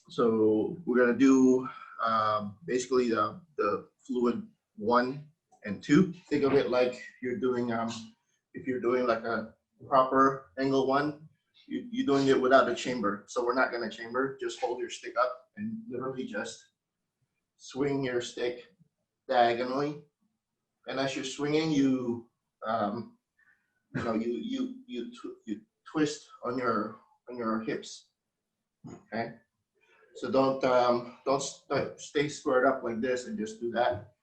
So we're gonna do basically the fluid 1 and 2. Think of it like you're doing if you're doing like a proper angle 1, you're doing it without a chamber. So we're not gonna chamber. Just hold your stick up and literally just swing your stick diagonally. And as you're swinging, you you twist on your hips. Okay. So don't stay squared up like this and just do that.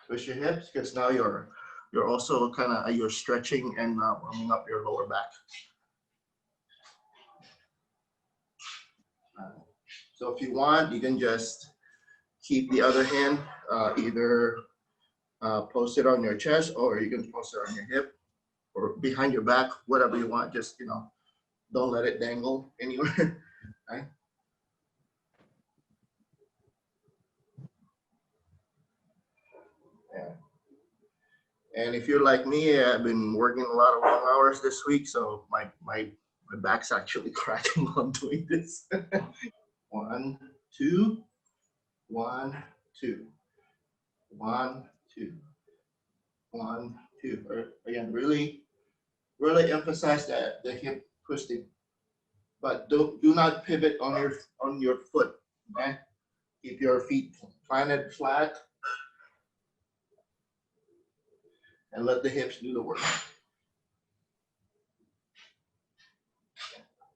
Twist your hips because now you're also kind of you're stretching and warming up your lower back. So if you want, you can just keep the other hand either posted on your chest, or you can post it on your hip or behind your back, whatever you want. Just don't let it dangle anywhere. Right? Yeah. And if you're like me, I've been working a lot of long hours this week, so my back's actually cracking while I'm doing this. 1, 2, 1, 2, 1, 2, 1, 2. Again, really emphasize that the hip twisting, but do not pivot on your foot. Okay, keep your feet planted flat, and let the hips do the work.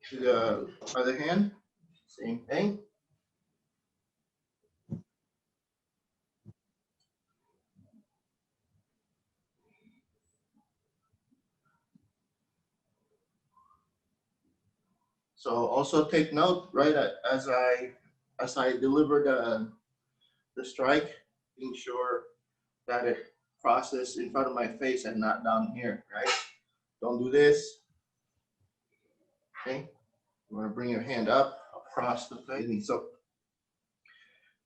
To the other hand, same thing. So also take note, right, as I deliver the strike, being sure that it crosses in front of my face and not down here, right? Don't do this. Okay, you want to bring your hand up across the face. So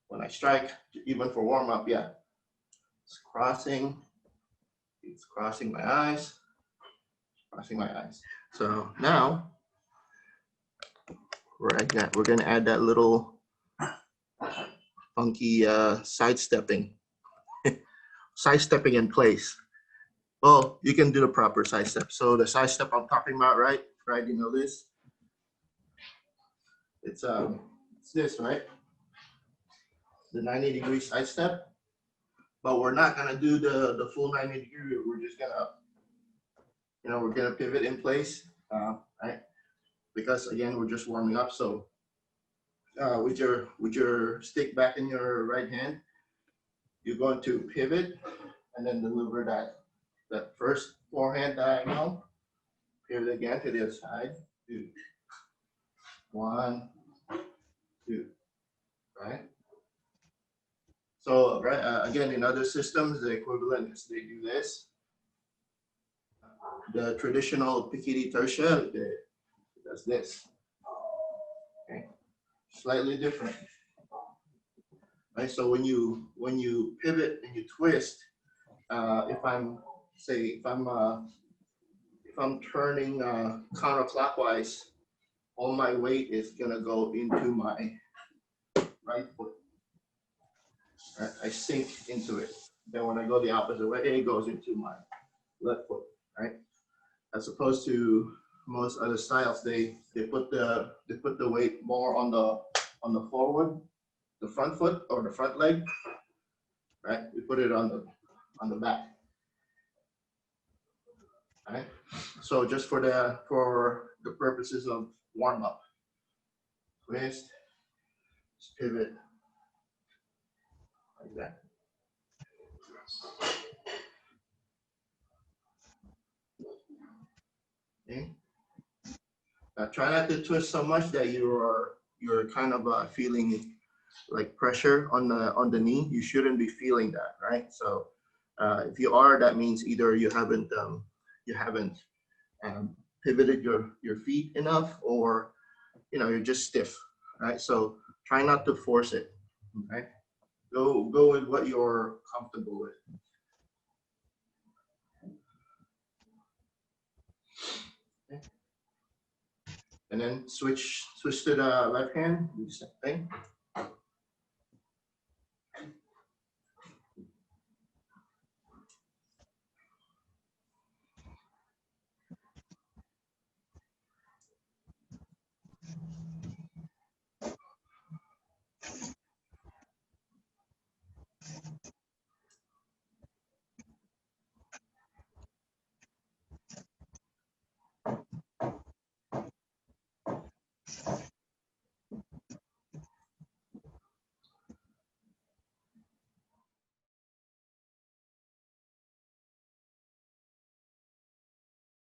when I strike, even for warm up, yeah, it's crossing my eyes, So now we're gonna add that little funky sidestepping in place. Well, you can do the proper sidestep. So the sidestep I'm talking about, right? You know this. It's this, right? The 90-degree sidestep. But we're not gonna do the full 90-degree. We're just gonna, we're gonna pivot in place, right? Because again, we're just warming up. So with your stick back in your right hand, you're going to pivot and then deliver that first forehand diagonal. Pivot again to the other side. 2, 1, 2, right? So again, in other systems, the equivalent is they do this. The traditional Pekiti-Tirsia does this. Okay, slightly different. Right. So when you pivot and you twist, if I'm turning counterclockwise, all my weight is gonna go into my right foot. Right? I sink into it. Then when I go the opposite way, it goes into my left foot. Right? As opposed to most other styles, they put the weight more on the forward, the front foot or the front leg. Right? We put it on the back. Right? So just for the purposes of warm up, twist, pivot, like that. Okay. Now try not to twist so much that you're kind of feeling like pressure on the knee. You shouldn't be feeling that, right? So if you are, that means either you haven't pivoted your feet enough, or you're just stiff, right? So try not to force it. Okay, go with what you're comfortable with. Okay. and then switch to the left hand, do the same thing.